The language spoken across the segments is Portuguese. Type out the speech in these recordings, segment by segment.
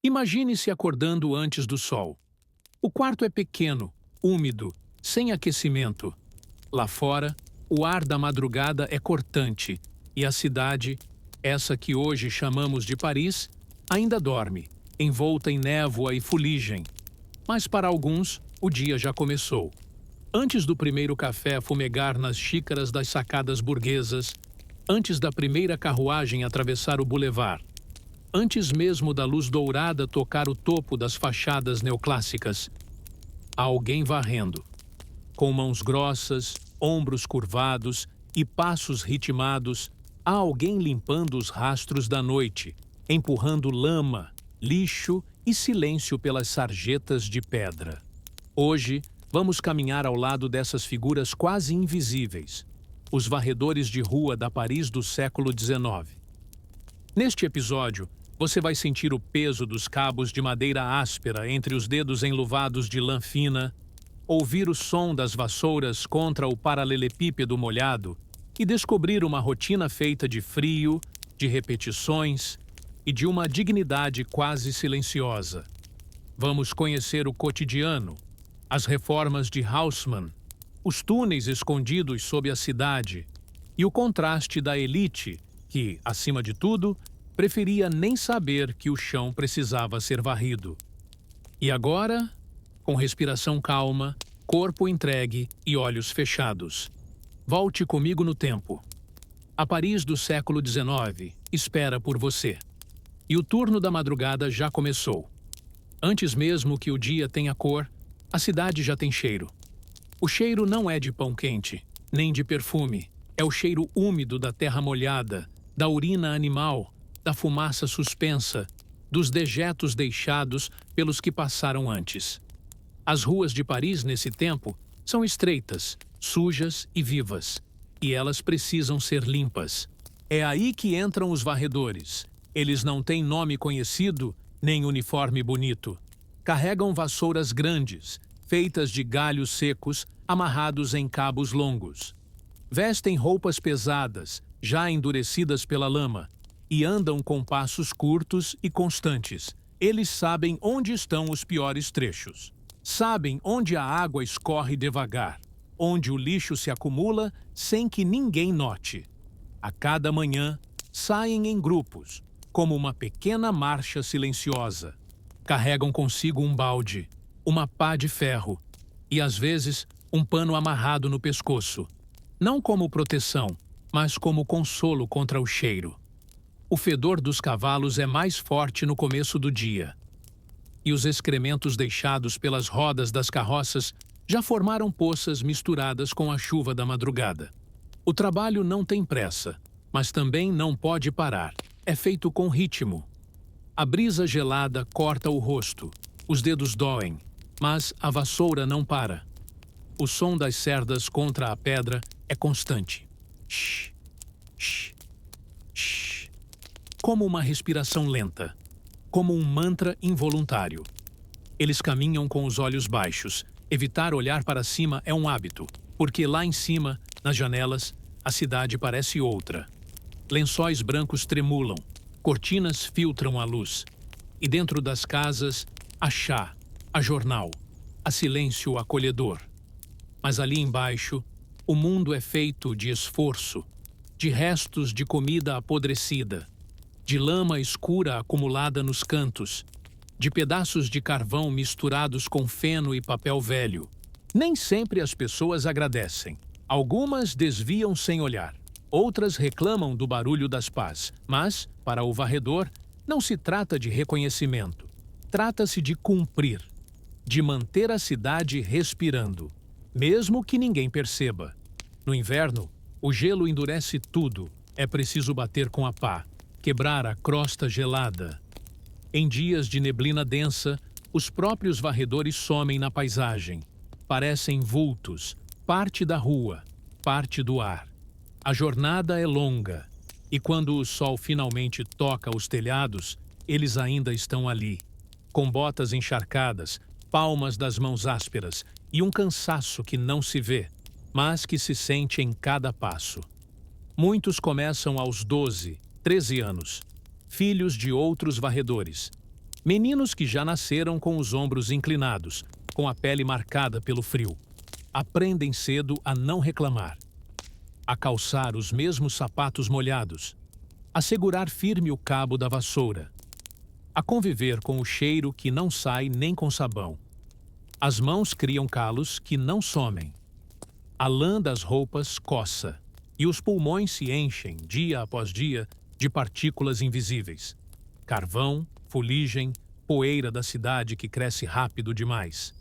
Imagine-se acordando antes do sol. O quarto é pequeno, úmido, sem aquecimento. Lá fora, o ar da madrugada é cortante e a cidade, essa que hoje chamamos de Paris, ainda dorme, envolta em névoa e fuligem. Mas para alguns, o dia já começou. Antes do primeiro café fumegar nas xícaras das sacadas burguesas, antes da primeira carruagem atravessar o bulevar, antes mesmo da luz dourada tocar o topo das fachadas neoclássicas, há alguém varrendo. Com mãos grossas, ombros curvados e passos ritmados, há alguém limpando os rastros da noite, empurrando lama, lixo e silêncio pelas sarjetas de pedra. Hoje, vamos caminhar ao lado dessas figuras quase invisíveis, os varredores de rua da Paris do século XIX. Neste episódio, você vai sentir o peso dos cabos de madeira áspera entre os dedos enluvados de lã fina, ouvir o som das vassouras contra o paralelepípedo molhado e descobrir uma rotina feita de frio, de repetições e de uma dignidade quase silenciosa. Vamos conhecer o cotidiano, as reformas de Haussmann, os túneis escondidos sob a cidade e o contraste da elite que, acima de tudo, preferia nem saber que o chão precisava ser varrido. E agora, com respiração calma, corpo entregue e olhos fechados, volte comigo no tempo. A Paris do século XIX espera por você. E o turno da madrugada já começou. Antes mesmo que o dia tenha cor, a cidade já tem cheiro. O cheiro não é de pão quente, nem de perfume. É o cheiro úmido da terra molhada, da urina animal, da fumaça suspensa, dos dejetos deixados pelos que passaram antes. As ruas de Paris, nesse tempo, são estreitas, sujas e vivas, e elas precisam ser limpas. É aí que entram os varredores. Eles não têm nome conhecido, nem uniforme bonito. Carregam vassouras grandes, feitas de galhos secos, amarrados em cabos longos. Vestem roupas pesadas, já endurecidas pela lama, e andam com passos curtos e constantes. Eles sabem onde estão os piores trechos. Sabem onde a água escorre devagar, onde o lixo se acumula sem que ninguém note. A cada manhã, saem em grupos, como uma pequena marcha silenciosa. Carregam consigo um balde, uma pá de ferro e, às vezes, um pano amarrado no pescoço. Não como proteção, mas como consolo contra o cheiro. O fedor dos cavalos é mais forte no começo do dia. E os excrementos deixados pelas rodas das carroças já formaram poças misturadas com a chuva da madrugada. O trabalho não tem pressa, mas também não pode parar. É feito com ritmo. A brisa gelada corta o rosto, os dedos doem, mas a vassoura não para. O som das cerdas contra a pedra é constante. Shh, shh, shh. Como uma respiração lenta, como um mantra involuntário. Eles caminham com os olhos baixos. Evitar olhar para cima é um hábito, porque lá em cima, nas janelas, a cidade parece outra. Lençóis brancos tremulam, cortinas filtram a luz. E dentro das casas, há chá, há jornal, há silêncio acolhedor. Mas ali embaixo, o mundo é feito de esforço, de restos de comida apodrecida, de lama escura acumulada nos cantos, de pedaços de carvão misturados com feno e papel velho. Nem sempre as pessoas agradecem. Algumas desviam sem olhar. Outras reclamam do barulho das pás. Mas, para o varredor, não se trata de reconhecimento. Trata-se de cumprir, de manter a cidade respirando, mesmo que ninguém perceba. No inverno, o gelo endurece tudo. É preciso bater com a pá, quebrar a crosta gelada. Em dias de neblina densa, os próprios varredores somem na paisagem. Parecem vultos, parte da rua, parte do ar. A jornada é longa, e quando o sol finalmente toca os telhados, eles ainda estão ali, com botas encharcadas, palmas das mãos ásperas e um cansaço que não se vê, mas que se sente em cada passo. Muitos começam aos 12, 13 anos, filhos de outros varredores. Meninos que já nasceram com os ombros inclinados, com a pele marcada pelo frio. Aprendem cedo a não reclamar, a calçar os mesmos sapatos molhados, a segurar firme o cabo da vassoura, a conviver com o cheiro que não sai nem com sabão. As mãos criam calos que não somem. A lã das roupas coça, e os pulmões se enchem, dia após dia, de partículas invisíveis. Carvão, fuligem, poeira da cidade que cresce rápido demais.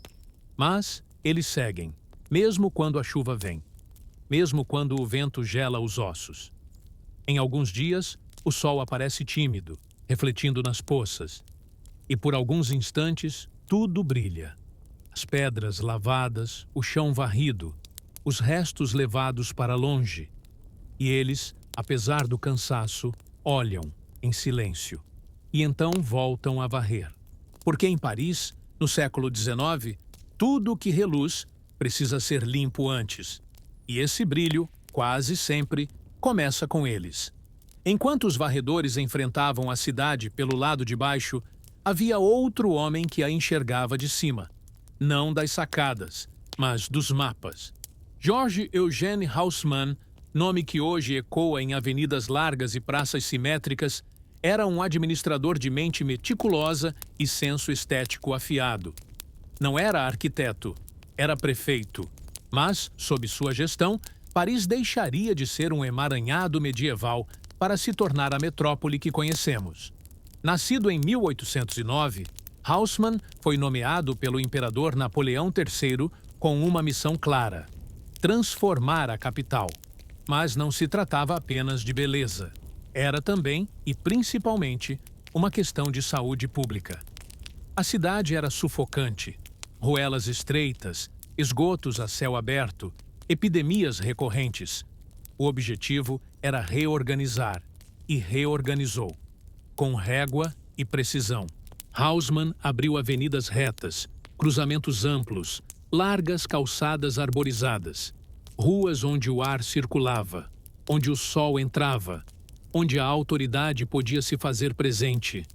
Mas eles seguem, mesmo quando a chuva vem, mesmo quando o vento gela os ossos. Em alguns dias, o sol aparece tímido, refletindo nas poças, e por alguns instantes tudo brilha. As pedras lavadas, o chão varrido, os restos levados para longe. E eles, apesar do cansaço, olham em silêncio e então voltam a varrer. Porque em Paris, no século XIX, tudo o que reluz precisa ser limpo antes. E esse brilho, quase sempre, começa com eles. Enquanto os varredores enfrentavam a cidade pelo lado de baixo, havia outro homem que a enxergava de cima. Não das sacadas, mas dos mapas. George Eugène Haussmann, nome que hoje ecoa em avenidas largas e praças simétricas, era um administrador de mente meticulosa e senso estético afiado. Não era arquiteto, era prefeito. Mas, sob sua gestão, Paris deixaria de ser um emaranhado medieval para se tornar a metrópole que conhecemos. Nascido em 1809, Haussmann foi nomeado pelo imperador Napoleão III com uma missão clara: transformar a capital. Mas não se tratava apenas de beleza. Era também, e principalmente, uma questão de saúde pública. A cidade era sufocante. Ruelas estreitas, esgotos a céu aberto, epidemias recorrentes. O objetivo era reorganizar, e reorganizou, com régua e precisão. Haussmann abriu avenidas retas, cruzamentos amplos, largas calçadas arborizadas, ruas onde o ar circulava, onde o sol entrava, onde a autoridade podia se fazer presente.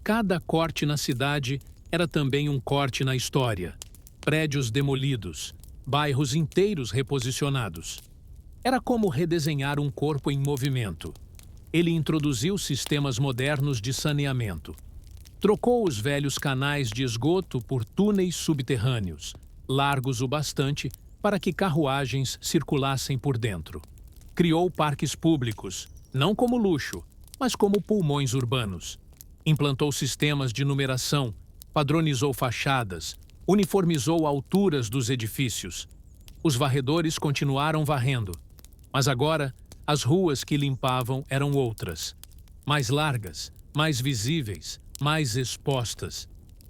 Cada corte na cidade era também um corte na história. Prédios demolidos, bairros inteiros reposicionados. Era como redesenhar um corpo em movimento. Ele introduziu sistemas modernos de saneamento. Trocou os velhos canais de esgoto por túneis subterrâneos, largos o bastante para que carruagens circulassem por dentro. Criou parques públicos, não como luxo, mas como pulmões urbanos. Implantou sistemas de numeração, padronizou fachadas, uniformizou alturas dos edifícios. Os varredores continuaram varrendo, mas agora as ruas que limpavam eram outras, mais largas, mais visíveis, mais expostas.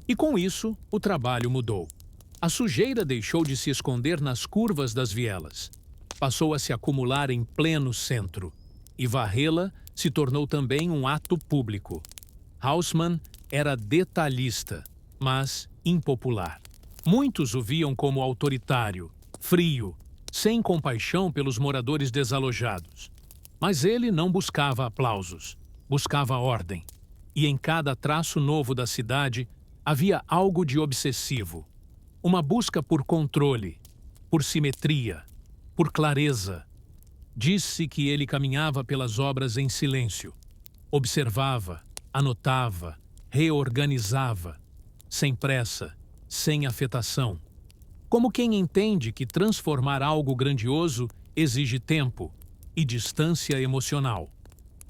E com isso, o trabalho mudou. A sujeira deixou de se esconder nas curvas das vielas. Passou a se acumular em pleno centro. E varrê-la se tornou também um ato público. Haussmann era detalhista, mas impopular. Muitos o viam como autoritário, frio, sem compaixão pelos moradores desalojados. Mas ele não buscava aplausos, buscava ordem. E em cada traço novo da cidade havia algo de obsessivo. Uma busca por controle, por simetria, por clareza. Disse que ele caminhava pelas obras em silêncio. Observava, anotava, reorganizava, sem pressa, sem afetação. Como quem entende que transformar algo grandioso exige tempo e distância emocional.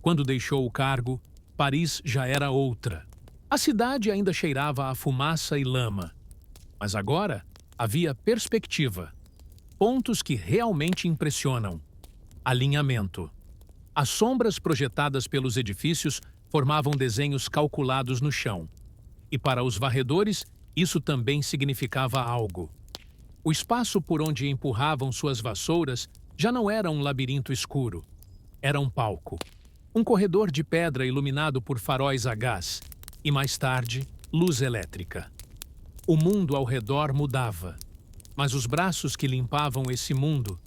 Quando deixou o cargo, Paris já era outra. A cidade ainda cheirava a fumaça e lama. Mas agora havia perspectiva. Pontos que realmente impressionam. Alinhamento. As sombras projetadas pelos edifícios formavam desenhos calculados no chão. E para os varredores, isso também significava algo. O espaço por onde empurravam suas vassouras já não era um labirinto escuro. Era um palco. Um corredor de pedra iluminado por faróis a gás. E mais tarde, luz elétrica. O mundo ao redor mudava. Mas os braços que limpavam esse mundo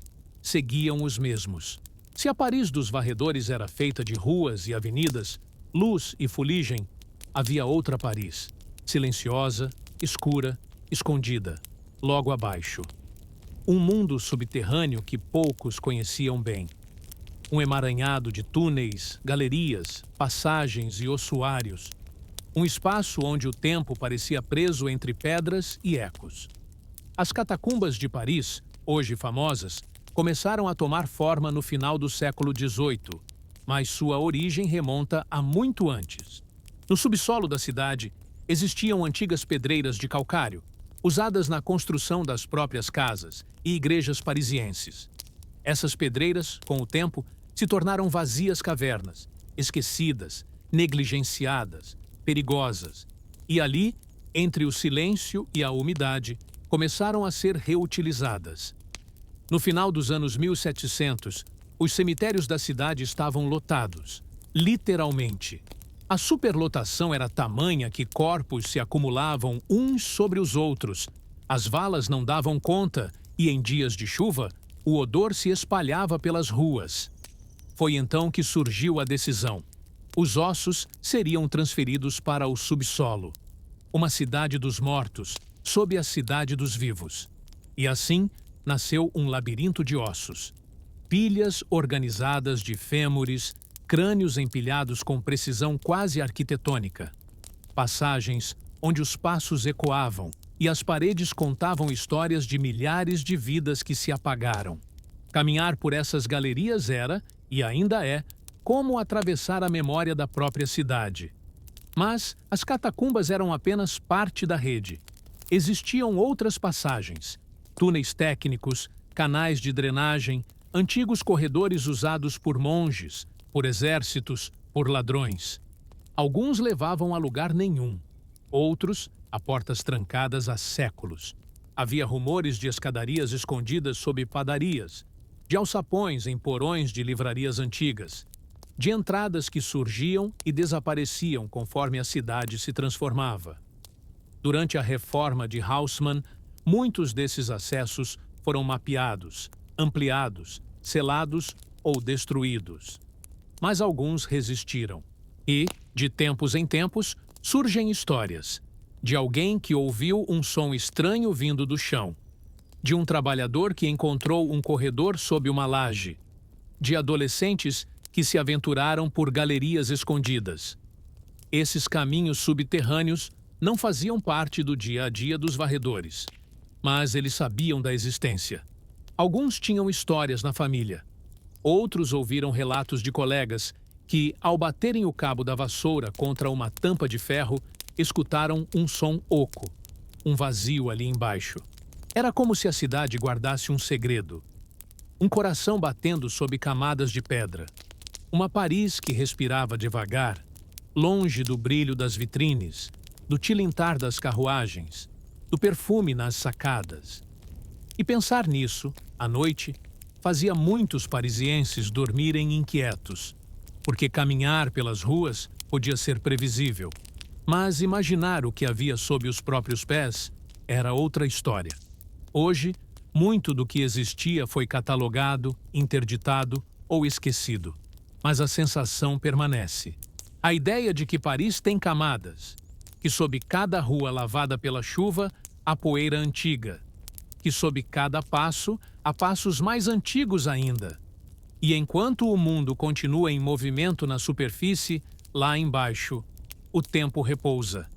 seguiam os mesmos. Se a Paris dos varredores era feita de ruas e avenidas, luz e fuligem, havia outra Paris. silenciosa, escura, escondida, logo abaixo. Um mundo subterrâneo que poucos conheciam bem. Um emaranhado de túneis, galerias, passagens e ossuários. Um espaço onde o tempo parecia preso entre pedras e ecos. As catacumbas de Paris, hoje famosas, começaram a tomar forma no final do século XVIII, mas sua origem remonta a muito antes. No subsolo da cidade, existiam antigas pedreiras de calcário, usadas na construção das próprias casas e igrejas parisienses. Essas pedreiras, com o tempo, se tornaram vazias cavernas, esquecidas, negligenciadas, perigosas, e ali, entre o silêncio e a umidade, começaram a ser reutilizadas. No final dos anos 1700, os cemitérios da cidade estavam lotados, literalmente. A superlotação era tamanha que corpos se acumulavam uns sobre os outros. As valas não davam conta e, em dias de chuva, o odor se espalhava pelas ruas. Foi então que surgiu a decisão. Os ossos seriam transferidos para o subsolo. Uma cidade dos mortos, sob a cidade dos vivos. E assim, nasceu um labirinto de ossos. Pilhas organizadas de fêmures, crânios empilhados com precisão quase arquitetônica. Passagens onde os passos ecoavam e as paredes contavam histórias de milhares de vidas que se apagaram. Caminhar por essas galerias era, e ainda é, como atravessar a memória da própria cidade. Mas as catacumbas eram apenas parte da rede. Existiam outras passagens, túneis técnicos, canais de drenagem, antigos corredores usados por monges, por exércitos, por ladrões. Alguns levavam a lugar nenhum, outros a portas trancadas há séculos. Havia rumores de escadarias escondidas sob padarias, de alçapões em porões de livrarias antigas, de entradas que surgiam e desapareciam conforme a cidade se transformava. Durante a reforma de Haussmann, muitos desses acessos foram mapeados, ampliados, selados ou destruídos. Mas alguns resistiram. E, de tempos em tempos, surgem histórias de alguém que ouviu um som estranho vindo do chão, de um trabalhador que encontrou um corredor sob uma laje, de adolescentes que se aventuraram por galerias escondidas. Esses caminhos subterrâneos não faziam parte do dia a dia dos varredores, mas eles sabiam da existência. Alguns tinham histórias na família. Outros ouviram relatos de colegas que, ao baterem o cabo da vassoura contra uma tampa de ferro, escutaram um som oco, um vazio ali embaixo. Era como se a cidade guardasse um segredo. Um coração batendo sob camadas de pedra. Uma Paris que respirava devagar, longe do brilho das vitrines, do tilintar das carruagens, do perfume nas sacadas. E pensar nisso, à noite, fazia muitos parisienses dormirem inquietos, porque caminhar pelas ruas podia ser previsível. Mas imaginar o que havia sob os próprios pés era outra história. Hoje, muito do que existia foi catalogado, interditado ou esquecido. Mas a sensação permanece. A ideia de que Paris tem camadas, que sob cada rua lavada pela chuva, há poeira antiga, que sob cada passo, há passos mais antigos ainda. E enquanto o mundo continua em movimento na superfície, lá embaixo, o tempo repousa.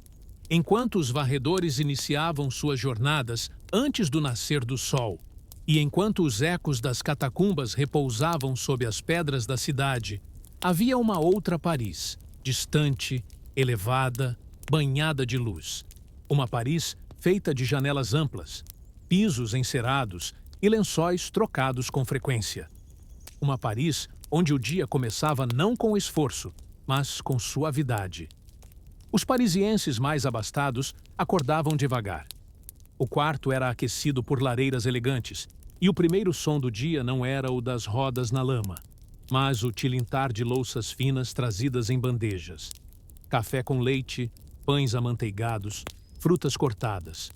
Enquanto os varredores iniciavam suas jornadas antes do nascer do sol, e enquanto os ecos das catacumbas repousavam sob as pedras da cidade, havia uma outra Paris, distante, elevada, banhada de luz. Uma Paris feita de janelas amplas, pisos encerados e lençóis trocados com frequência. Uma Paris onde o dia começava não com esforço, mas com suavidade. Os parisienses mais abastados acordavam devagar. O quarto era aquecido por lareiras elegantes, e o primeiro som do dia não era o das rodas na lama, mas o tilintar de louças finas trazidas em bandejas. Café com leite, pães amanteigados, frutas cortadas.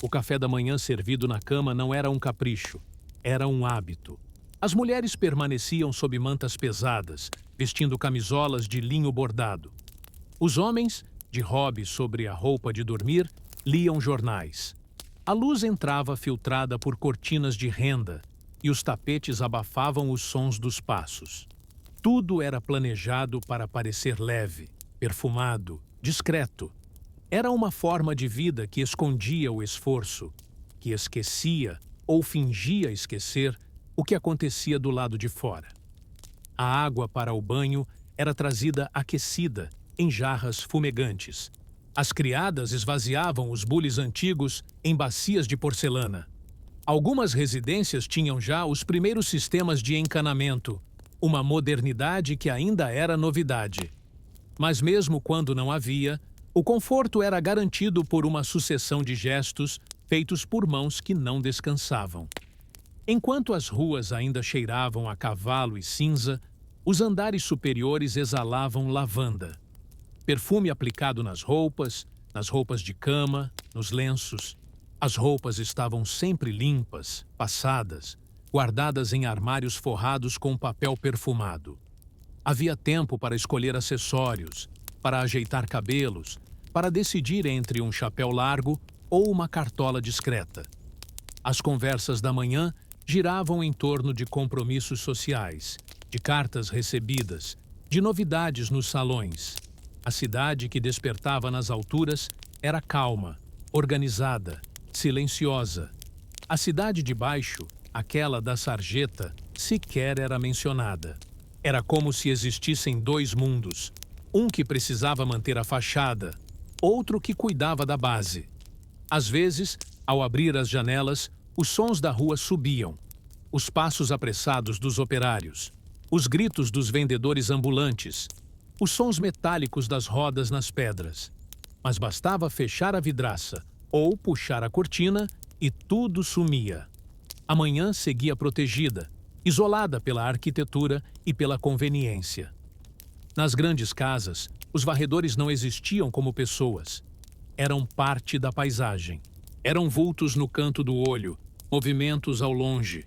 O café da manhã servido na cama não era um capricho, era um hábito. As mulheres permaneciam sob mantas pesadas, vestindo camisolas de linho bordado. Os homens de hobby sobre a roupa de dormir, liam jornais. A luz entrava filtrada por cortinas de renda e os tapetes abafavam os sons dos passos. Tudo era planejado para parecer leve, perfumado, discreto. Era uma forma de vida que escondia o esforço, que esquecia ou fingia esquecer o que acontecia do lado de fora. A água para o banho era trazida aquecida, em jarras fumegantes. As criadas esvaziavam os bules antigos em bacias de porcelana. Algumas residências tinham já os primeiros sistemas de encanamento, uma modernidade que ainda era novidade. Mas mesmo quando não havia, o conforto era garantido por uma sucessão de gestos feitos por mãos que não descansavam. Enquanto as ruas ainda cheiravam a cavalo e cinza, os andares superiores exalavam lavanda. Perfume aplicado nas roupas de cama, nos lenços. As roupas estavam sempre limpas, passadas, guardadas em armários forrados com papel perfumado. Havia tempo para escolher acessórios, para ajeitar cabelos, para decidir entre um chapéu largo ou uma cartola discreta. As conversas da manhã giravam em torno de compromissos sociais, de cartas recebidas, de novidades nos salões. A cidade que despertava nas alturas era calma, organizada, silenciosa. A cidade de baixo, aquela da sarjeta, sequer era mencionada. Era como se existissem dois mundos, um que precisava manter a fachada, outro que cuidava da base. Às vezes, ao abrir as janelas, os sons da rua subiam, os passos apressados dos operários, os gritos dos vendedores ambulantes, os sons metálicos das rodas nas pedras. Mas bastava fechar a vidraça ou puxar a cortina e tudo sumia. A manhã seguia protegida, isolada pela arquitetura e pela conveniência. Nas grandes casas, os varredores não existiam como pessoas. Eram parte da paisagem. Eram vultos no canto do olho, movimentos ao longe.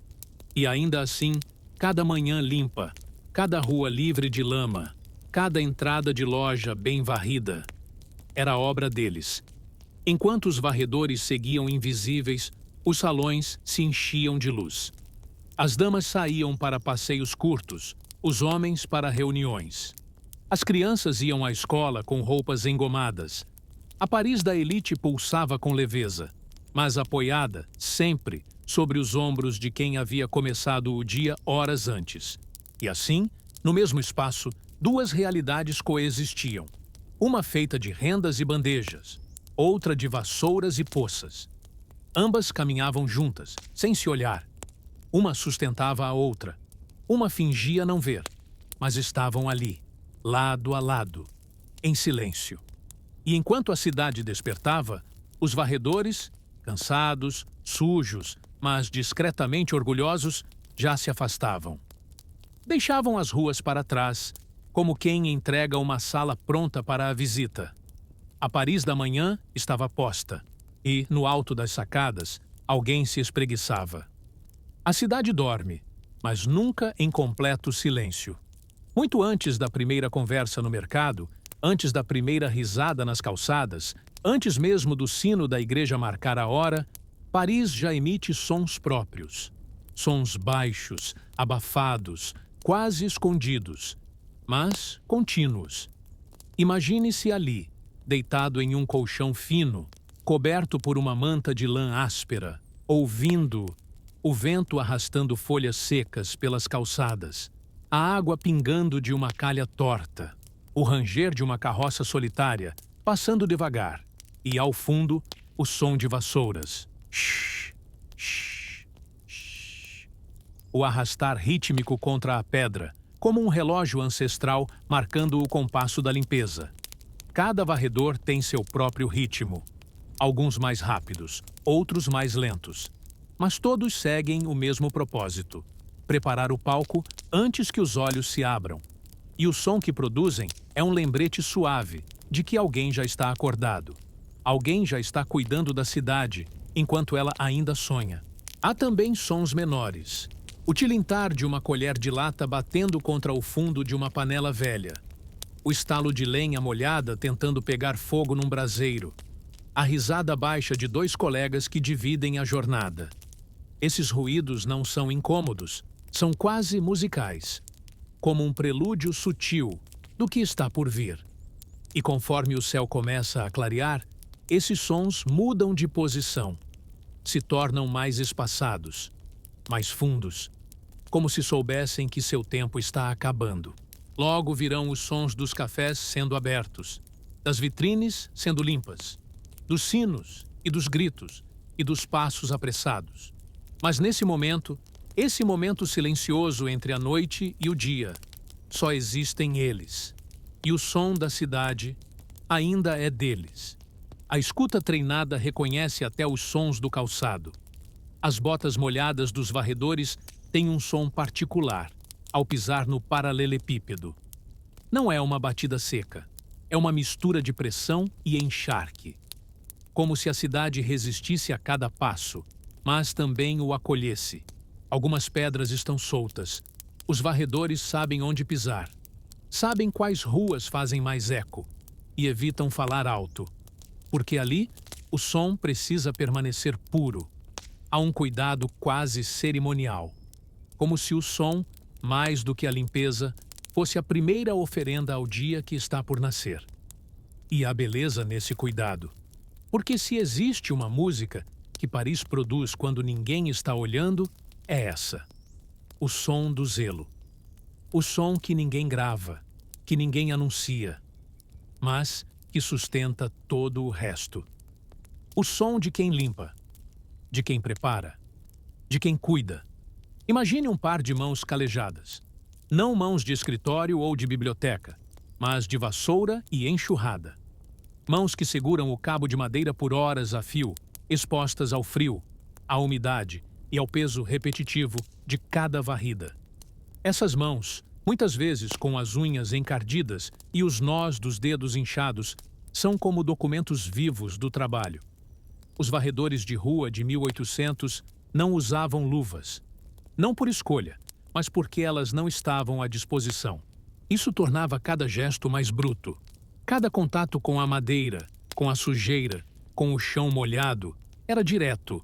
E ainda assim, cada manhã limpa, cada rua livre de lama, cada entrada de loja bem varrida, era obra deles. Enquanto os varredores seguiam invisíveis, os salões se enchiam de luz. As damas saíam para passeios curtos, os homens para reuniões. As crianças iam à escola com roupas engomadas. A Paris da elite pulsava com leveza, mas apoiada, sempre, sobre os ombros de quem havia começado o dia horas antes. E assim, no mesmo espaço, duas realidades coexistiam. Uma feita de rendas e bandejas, outra de vassouras e poças. Ambas caminhavam juntas, sem se olhar. Uma sustentava a outra. Uma fingia não ver, mas estavam ali, lado a lado, em silêncio. E enquanto a cidade despertava, os varredores, cansados, sujos, mas discretamente orgulhosos, já se afastavam. Deixavam as ruas para trás, como quem entrega uma sala pronta para a visita. A Paris da manhã estava posta, e, no alto das sacadas, alguém se espreguiçava. A cidade dorme, mas nunca em completo silêncio. Muito antes da primeira conversa no mercado, antes da primeira risada nas calçadas, antes mesmo do sino da igreja marcar a hora, Paris já emite sons próprios. Sons baixos, abafados, quase escondidos, mas contínuos. Imagine-se ali, deitado em um colchão fino, coberto por uma manta de lã áspera, ouvindo o vento arrastando folhas secas pelas calçadas, a água pingando de uma calha torta, o ranger de uma carroça solitária, passando devagar, e, ao fundo, o som de vassouras. Shhh, shhh, shhh. O arrastar rítmico contra a pedra, como um relógio ancestral marcando o compasso da limpeza. Cada varredor tem seu próprio ritmo. Alguns mais rápidos, outros mais lentos. Mas todos seguem o mesmo propósito: preparar o palco antes que os olhos se abram. E o som que produzem é um lembrete suave de que alguém já está acordado. Alguém já está cuidando da cidade, enquanto ela ainda sonha. Há também sons menores. O tilintar de uma colher de lata batendo contra o fundo de uma panela velha. o estalo de lenha molhada tentando pegar fogo num braseiro, a risada baixa de dois colegas que dividem a jornada. Esses ruídos não são incômodos, são quase musicais, como um prelúdio sutil do que está por vir. E conforme o céu começa a clarear, esses sons mudam de posição, se tornam mais espaçados, mais fundos, como se soubessem que seu tempo está acabando. Logo virão os sons dos cafés sendo abertos, das vitrines sendo limpas, dos sinos e dos gritos e dos passos apressados. Mas nesse momento, esse momento silencioso entre a noite e o dia, só existem eles. E o som da cidade ainda é deles. A escuta treinada reconhece até os sons do calçado. As botas molhadas dos varredores têm um som particular ao pisar no paralelepípedo. Não é uma batida seca, é uma mistura de pressão e encharque. Como se a cidade resistisse a cada passo, mas também o acolhesse. Algumas pedras estão soltas. Os varredores sabem onde pisar. Sabem quais ruas fazem mais eco e evitam falar alto, porque ali o som precisa permanecer puro. Há um cuidado quase cerimonial, como se o som, mais do que a limpeza, fosse a primeira oferenda ao dia que está por nascer. E há beleza nesse cuidado, porque se existe uma música que Paris produz quando ninguém está olhando, é essa: o som do zelo. O som que ninguém grava, que ninguém anuncia, mas que sustenta todo o resto. O som de quem limpa, de quem prepara, de quem cuida. Imagine um par de mãos calejadas. Não mãos de escritório ou de biblioteca, mas de vassoura e enxurrada. Mãos que seguram o cabo de madeira por horas a fio, expostas ao frio, à umidade e ao peso repetitivo de cada varrida. Essas mãos, muitas vezes com as unhas encardidas e os nós dos dedos inchados, são como documentos vivos do trabalho. Os varredores de rua de 1800 não usavam luvas. Não por escolha, mas porque elas não estavam à disposição. Isso tornava cada gesto mais bruto. Cada contato com a madeira, com a sujeira, com o chão molhado, era direto.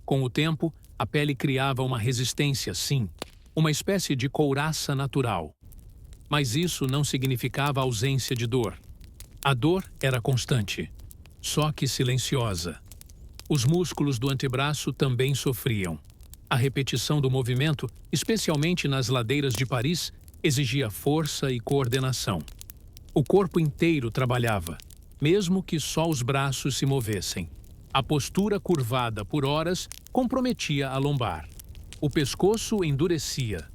Com o tempo, a pele criava uma resistência, sim, uma espécie de couraça natural. Mas isso não significava ausência de dor. A dor era constante, só que silenciosa. Os músculos do antebraço também sofriam. A repetição do movimento, especialmente nas ladeiras de Paris, exigia força e coordenação. O corpo inteiro trabalhava, mesmo que só os braços se movessem. A postura curvada por horas comprometia a lombar. O pescoço endurecia.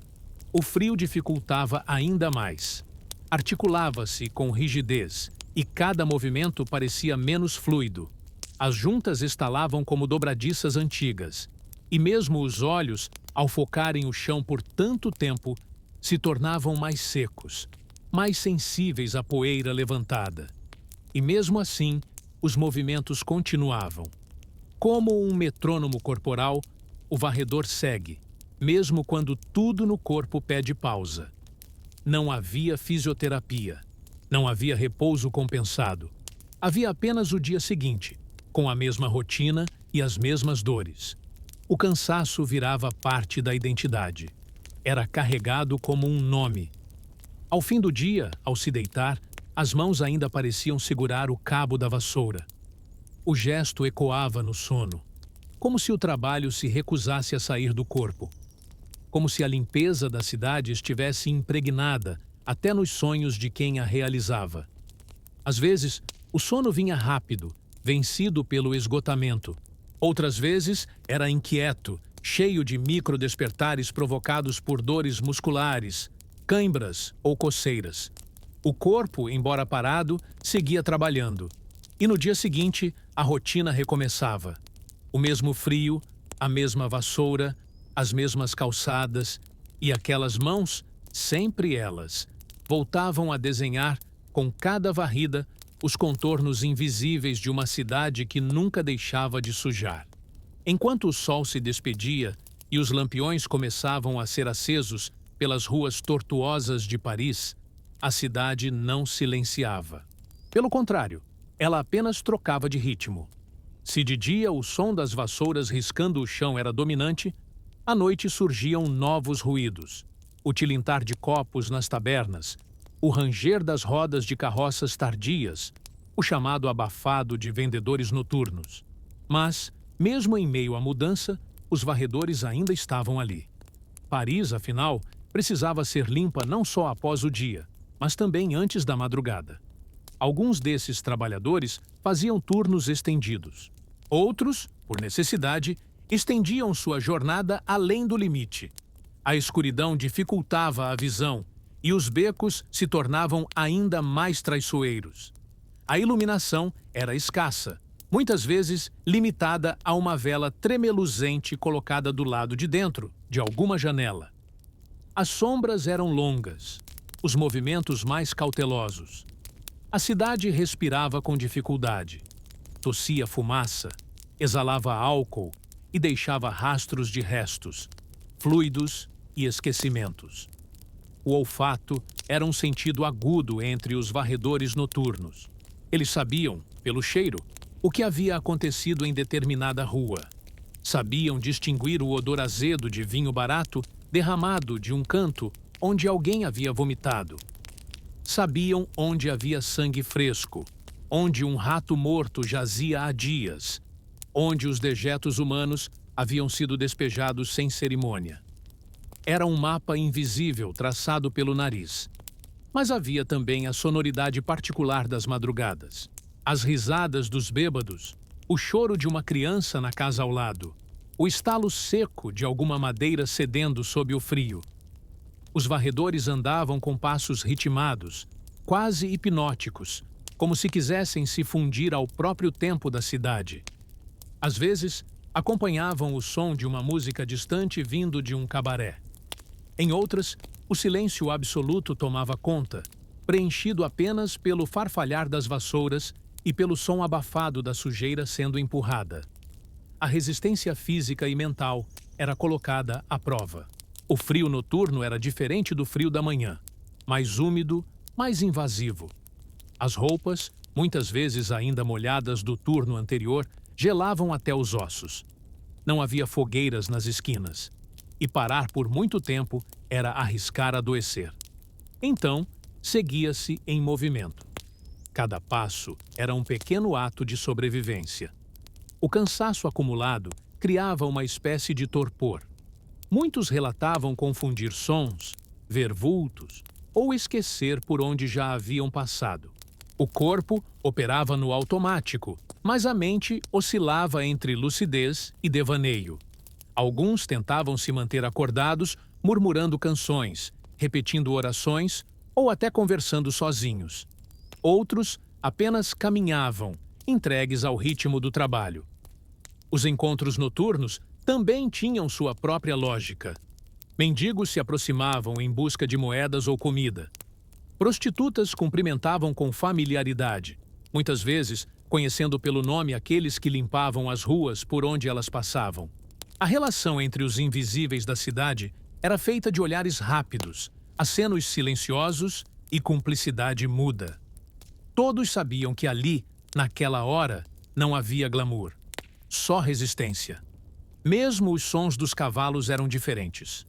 O frio dificultava ainda mais. Articulava-se com rigidez e cada movimento parecia menos fluido. As juntas estalavam como dobradiças antigas. E mesmo os olhos, ao focarem o chão por tanto tempo, se tornavam mais secos, mais sensíveis à poeira levantada. E mesmo assim, os movimentos continuavam. Como um metrônomo corporal, o varredor segue, mesmo quando tudo no corpo pede pausa. Não havia fisioterapia, não havia repouso compensado. Havia apenas o dia seguinte, com a mesma rotina e as mesmas dores. O cansaço virava parte da identidade. Era carregado como um nome. Ao fim do dia, ao se deitar, as mãos ainda pareciam segurar o cabo da vassoura. O gesto ecoava no sono, como se o trabalho se recusasse a sair do corpo. Como se a limpeza da cidade estivesse impregnada até nos sonhos de quem a realizava. Às vezes, o sono vinha rápido, vencido pelo esgotamento. Outras vezes, era inquieto, cheio de microdespertares provocados por dores musculares, cãibras ou coceiras. O corpo, embora parado, seguia trabalhando. E no dia seguinte, a rotina recomeçava. O mesmo frio, a mesma vassoura, as mesmas calçadas e aquelas mãos, sempre elas, voltavam a desenhar, com cada varrida, os contornos invisíveis de uma cidade que nunca deixava de sujar. Enquanto o sol se despedia e os lampiões começavam a ser acesos pelas ruas tortuosas de Paris, a cidade não silenciava. Pelo contrário, ela apenas trocava de ritmo. Se de dia o som das vassouras riscando o chão era dominante, à noite surgiam novos ruídos. O tilintar de copos nas tabernas, o ranger das rodas de carroças tardias, o chamado abafado de vendedores noturnos. Mas, mesmo em meio à mudança, os varredores ainda estavam ali. Paris, afinal, precisava ser limpa não só após o dia, mas também antes da madrugada. Alguns desses trabalhadores faziam turnos estendidos. Outros, por necessidade, estendiam sua jornada além do limite. A escuridão dificultava a visão e os becos se tornavam ainda mais traiçoeiros. A iluminação era escassa, muitas vezes limitada a uma vela tremeluzente colocada do lado de dentro de alguma janela. As sombras eram longas, os movimentos mais cautelosos. A cidade respirava com dificuldade, tossia fumaça, exalava álcool e deixava rastros de restos, fluidos e esquecimentos. O olfato era um sentido agudo entre os varredores noturnos. Eles sabiam, pelo cheiro, o que havia acontecido em determinada rua. Sabiam distinguir o odor azedo de vinho barato derramado de um canto onde alguém havia vomitado. Sabiam onde havia sangue fresco, onde um rato morto jazia há dias, onde os dejetos humanos haviam sido despejados sem cerimônia. Era um mapa invisível traçado pelo nariz. Mas havia também a sonoridade particular das madrugadas. As risadas dos bêbados, o choro de uma criança na casa ao lado, o estalo seco de alguma madeira cedendo sob o frio. Os varredores andavam com passos ritmados, quase hipnóticos, como se quisessem se fundir ao próprio tempo da cidade. Às vezes, acompanhavam o som de uma música distante vindo de um cabaré. Em outras, o silêncio absoluto tomava conta, preenchido apenas pelo farfalhar das vassouras e pelo som abafado da sujeira sendo empurrada. A resistência física e mental era colocada à prova. O frio noturno era diferente do frio da manhã, mais úmido, mais invasivo. As roupas, muitas vezes ainda molhadas do turno anterior, gelavam até os ossos. Não havia fogueiras nas esquinas, e parar por muito tempo era arriscar adoecer. Então, seguia-se em movimento. Cada passo era um pequeno ato de sobrevivência. O cansaço acumulado criava uma espécie de torpor. Muitos relatavam confundir sons, ver vultos ou esquecer por onde já haviam passado. O corpo operava no automático, mas a mente oscilava entre lucidez e devaneio. Alguns tentavam se manter acordados, murmurando canções, repetindo orações ou até conversando sozinhos. Outros apenas caminhavam, entregues ao ritmo do trabalho. Os encontros noturnos também tinham sua própria lógica. Mendigos se aproximavam em busca de moedas ou comida. Prostitutas cumprimentavam com familiaridade, muitas vezes conhecendo pelo nome aqueles que limpavam as ruas por onde elas passavam. A relação entre os invisíveis da cidade era feita de olhares rápidos, acenos silenciosos e cumplicidade muda. Todos sabiam que ali, naquela hora, não havia glamour, só resistência. Mesmo os sons dos cavalos eram diferentes.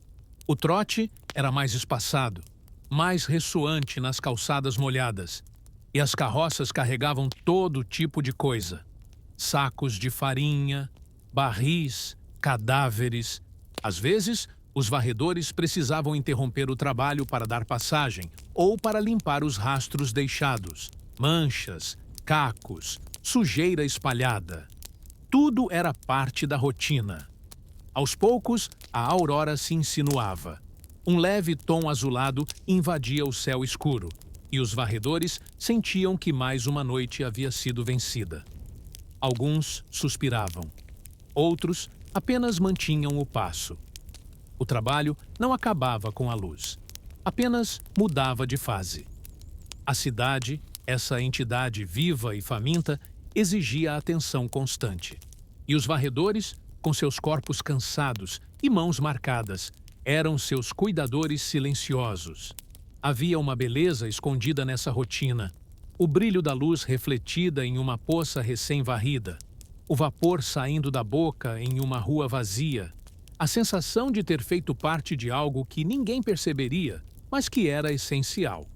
O trote era mais espaçado, mais ressoante nas calçadas molhadas, e as carroças carregavam todo tipo de coisa: sacos de farinha, barris, cadáveres. Às vezes, os varredores precisavam interromper o trabalho para dar passagem ou para limpar os rastros deixados, manchas, cacos, sujeira espalhada. Tudo era parte da rotina. Aos poucos, a aurora se insinuava. Um leve tom azulado invadia o céu escuro, e os varredores sentiam que mais uma noite havia sido vencida. Alguns suspiravam. Outros apenas mantinham o passo. O trabalho não acabava com a luz, apenas mudava de fase. A cidade, essa entidade viva e faminta, exigia atenção constante. E os varredores, com seus corpos cansados e mãos marcadas, eram seus cuidadores silenciosos. Havia uma beleza escondida nessa rotina. O brilho da luz refletida em uma poça recém-varrida. O vapor saindo da boca em uma rua vazia. A sensação de ter feito parte de algo que ninguém perceberia, mas que era essencial.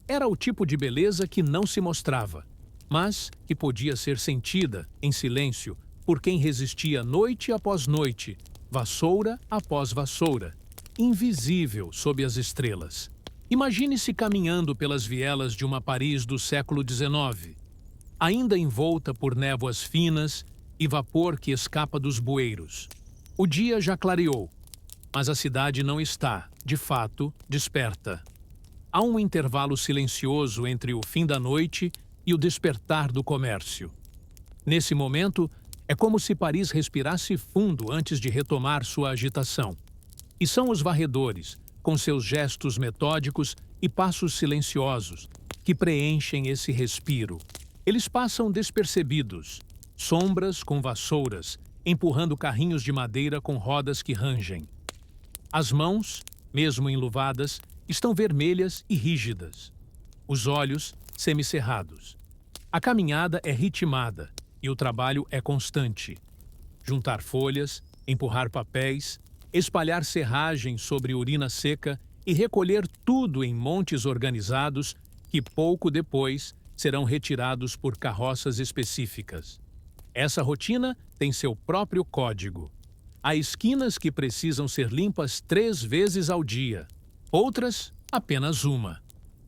Era o tipo de beleza que não se mostrava, mas que podia ser sentida, em silêncio, por quem resistia noite após noite, vassoura após vassoura, invisível sob as estrelas. Imagine-se caminhando pelas vielas de uma Paris do século XIX, ainda envolta por névoas finas e vapor que escapa dos bueiros. O dia já clareou, mas a cidade não está, de fato, desperta. Há um intervalo silencioso entre o fim da noite e o despertar do comércio. Nesse momento, é como se Paris respirasse fundo antes de retomar sua agitação. E são os varredores, com seus gestos metódicos e passos silenciosos, que preenchem esse respiro. Eles passam despercebidos, sombras com vassouras, empurrando carrinhos de madeira com rodas que rangem. As mãos, mesmo enluvadas, estão vermelhas e rígidas. Os olhos, semicerrados. A caminhada é ritmada e o trabalho é constante. Juntar folhas, empurrar papéis, espalhar serragem sobre urina seca e recolher tudo em montes organizados que pouco depois serão retirados por carroças específicas. Essa rotina tem seu próprio código. Há esquinas que precisam ser limpas 3 vezes ao dia, outras apenas uma.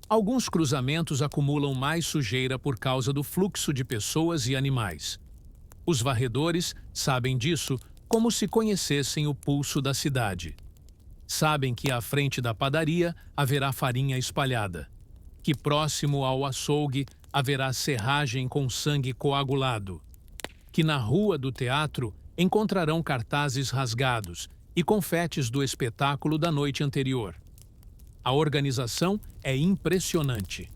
Alguns cruzamentos acumulam mais sujeira por causa do fluxo de pessoas e animais. Os varredores sabem disso como se conhecessem o pulso da cidade. Sabem que à frente da padaria haverá farinha espalhada, que próximo ao açougue haverá serragem com sangue coagulado, que na rua do teatro encontrarão cartazes rasgados e confetes do espetáculo da noite anterior. A organização é impressionante.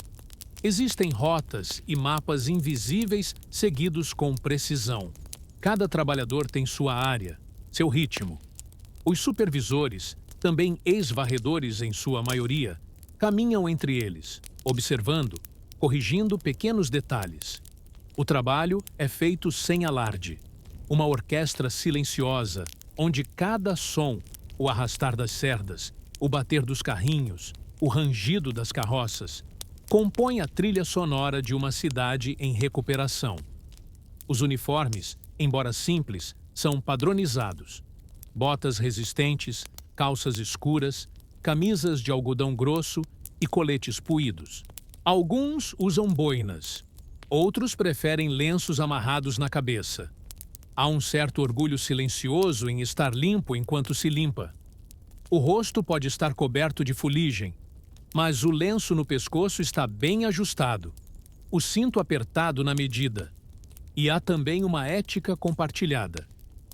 Existem rotas e mapas invisíveis seguidos com precisão. Cada trabalhador tem sua área, seu ritmo. Os supervisores, também ex-varredores em sua maioria, caminham entre eles, observando, corrigindo pequenos detalhes. O trabalho é feito sem alarde. Uma orquestra silenciosa, onde cada som, o arrastar das cerdas, o bater dos carrinhos, o rangido das carroças, compõe a trilha sonora de uma cidade em recuperação. Os uniformes, embora simples, são padronizados. Botas resistentes, calças escuras, camisas de algodão grosso e coletes puídos. Alguns usam boinas. Outros preferem lenços amarrados na cabeça. Há um certo orgulho silencioso em estar limpo enquanto se limpa. O rosto pode estar coberto de fuligem, mas o lenço no pescoço está bem ajustado, o cinto apertado na medida. E há também uma ética compartilhada.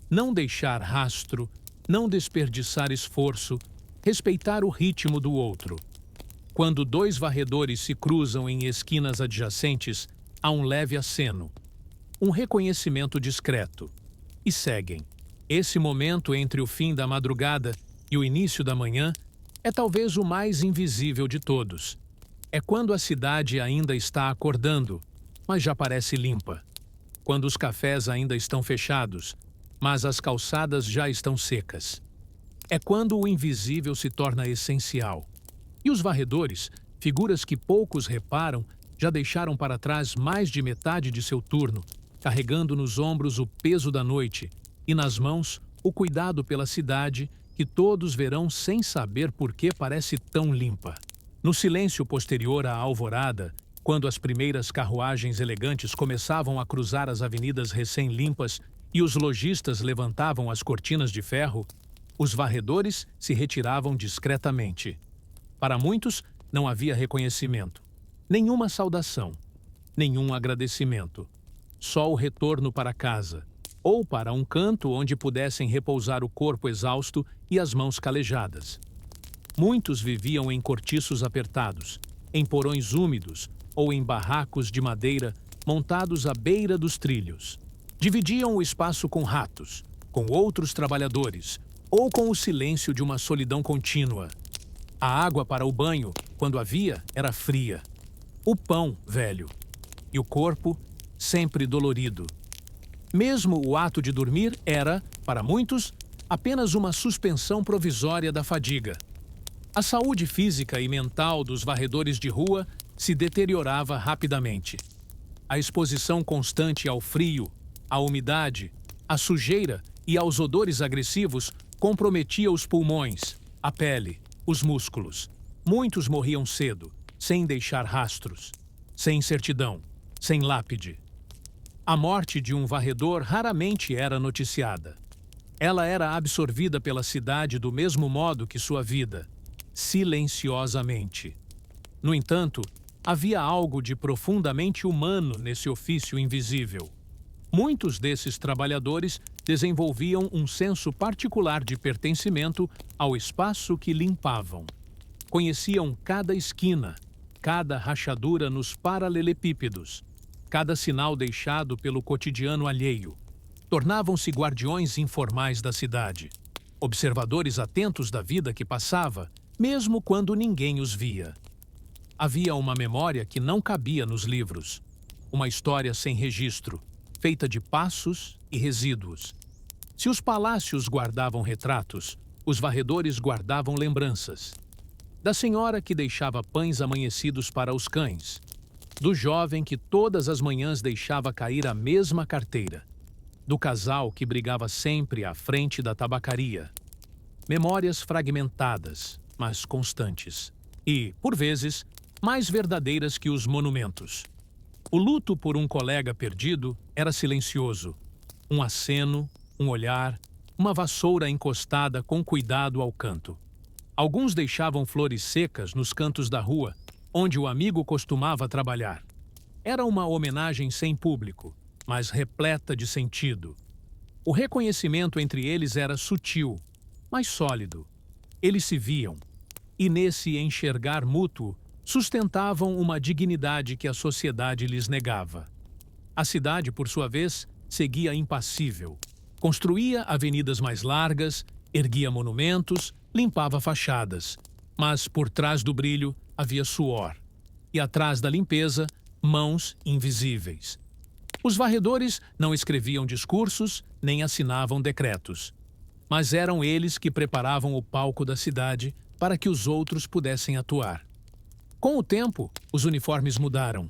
Não deixar rastro, não desperdiçar esforço, respeitar o ritmo do outro. Quando 2 varredores se cruzam em esquinas adjacentes, há um leve aceno, um reconhecimento discreto. E seguem. Esse momento entre o fim da madrugada e o início da manhã é talvez o mais invisível de todos. É quando a cidade ainda está acordando, mas já parece limpa. Quando os cafés ainda estão fechados, mas as calçadas já estão secas. É quando o invisível se torna essencial. E os varredores, figuras que poucos reparam, já deixaram para trás mais de metade de seu turno, carregando nos ombros o peso da noite e nas mãos o cuidado pela cidade que todos verão sem saber por que parece tão limpa. No silêncio posterior à alvorada, quando as primeiras carruagens elegantes começavam a cruzar as avenidas recém-limpas e os lojistas levantavam as cortinas de ferro, os varredores se retiravam discretamente. Para muitos, não havia reconhecimento, nenhuma saudação, nenhum agradecimento. Só o retorno para casa, ou para um canto onde pudessem repousar o corpo exausto e as mãos calejadas. Muitos viviam em cortiços apertados, em porões úmidos ou em barracos de madeira montados à beira dos trilhos. Dividiam o espaço com ratos, com outros trabalhadores ou com o silêncio de uma solidão contínua. A água para o banho, quando havia, era fria. O pão, velho. E o corpo, sempre dolorido. Mesmo o ato de dormir era, para muitos, apenas uma suspensão provisória da fadiga. A saúde física e mental dos varredores de rua se deteriorava rapidamente. A exposição constante ao frio, à umidade, à sujeira e aos odores agressivos comprometia os pulmões, a pele, os músculos. Muitos morriam cedo, sem deixar rastros, sem certidão, sem lápide. A morte de um varredor raramente era noticiada. Ela era absorvida pela cidade do mesmo modo que sua vida, silenciosamente. No entanto, havia algo de profundamente humano nesse ofício invisível. Muitos desses trabalhadores desenvolviam um senso particular de pertencimento ao espaço que limpavam. Conheciam cada esquina, cada rachadura nos paralelepípedos, cada sinal deixado pelo cotidiano alheio. Tornavam-se guardiões informais da cidade, observadores atentos da vida que passava, mesmo quando ninguém os via. Havia uma memória que não cabia nos livros, uma história sem registro, feita de passos e resíduos. Se os palácios guardavam retratos, os varredores guardavam lembranças. Da senhora que deixava pães amanhecidos para os cães, do jovem que todas as manhãs deixava cair a mesma carteira, do casal que brigava sempre à frente da tabacaria. Memórias fragmentadas, mas constantes. E, por vezes, mais verdadeiras que os monumentos. O luto por um colega perdido era silencioso. Um aceno, um olhar, uma vassoura encostada com cuidado ao canto. Alguns deixavam flores secas nos cantos da rua, onde o amigo costumava trabalhar. Era uma homenagem sem público, mas repleta de sentido. O reconhecimento entre eles era sutil, mas sólido. Eles se viam, e nesse enxergar mútuo, sustentavam uma dignidade que a sociedade lhes negava. A cidade, por sua vez, seguia impassível. Construía avenidas mais largas, erguia monumentos, limpava fachadas. Mas por trás do brilho havia suor. E atrás da limpeza, mãos invisíveis. Os varredores não escreviam discursos, nem assinavam decretos. Mas eram eles que preparavam o palco da cidade para que os outros pudessem atuar. Com o tempo, os uniformes mudaram.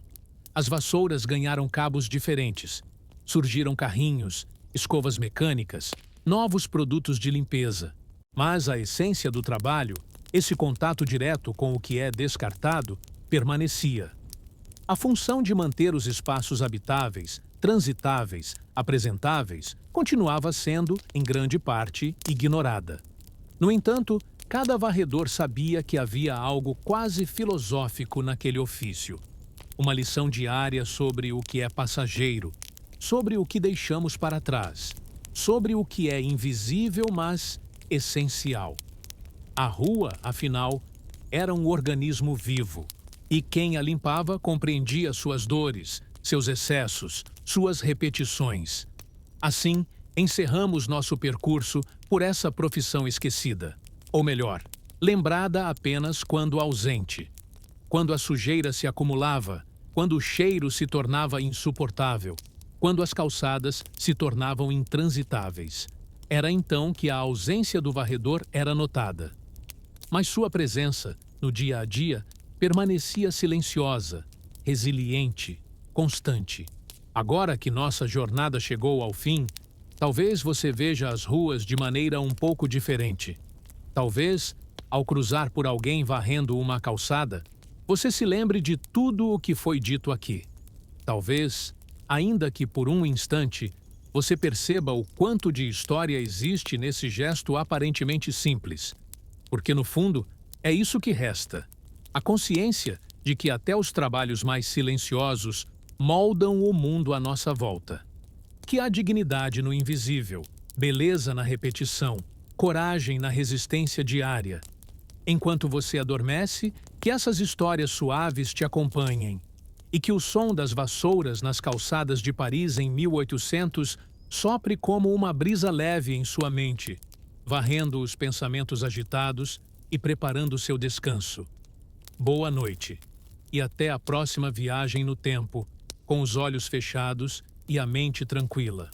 As vassouras ganharam cabos diferentes. Surgiram carrinhos, escovas mecânicas, novos produtos de limpeza. Mas a essência do trabalho, esse contato direto com o que é descartado, permanecia. A função de manter os espaços habitáveis, transitáveis, apresentáveis, continuava sendo, em grande parte, ignorada. No entanto, cada varredor sabia que havia algo quase filosófico naquele ofício. Uma lição diária sobre o que é passageiro, sobre o que deixamos para trás, sobre o que é invisível, mas essencial. A rua, afinal, era um organismo vivo, e quem a limpava compreendia suas dores, seus excessos, suas repetições. Assim, encerramos nosso percurso por essa profissão esquecida. Ou melhor, lembrada apenas quando ausente. Quando a sujeira se acumulava, quando o cheiro se tornava insuportável, quando as calçadas se tornavam intransitáveis. Era então que a ausência do varredor era notada. Mas sua presença, no dia a dia, permanecia silenciosa, resiliente, constante. Agora que nossa jornada chegou ao fim, talvez você veja as ruas de maneira um pouco diferente. Talvez, ao cruzar por alguém varrendo uma calçada, você se lembre de tudo o que foi dito aqui. Talvez, ainda que por um instante, você perceba o quanto de história existe nesse gesto aparentemente simples. Porque, no fundo, é isso que resta. A consciência de que até os trabalhos mais silenciosos moldam o mundo à nossa volta. Que há dignidade no invisível, beleza na repetição, coragem na resistência diária. Enquanto você adormece, que essas histórias suaves te acompanhem. E que o som das vassouras nas calçadas de Paris em 1800 sopre como uma brisa leve em sua mente, varrendo os pensamentos agitados e preparando seu descanso. Boa noite e até a próxima viagem no tempo, com os olhos fechados e a mente tranquila.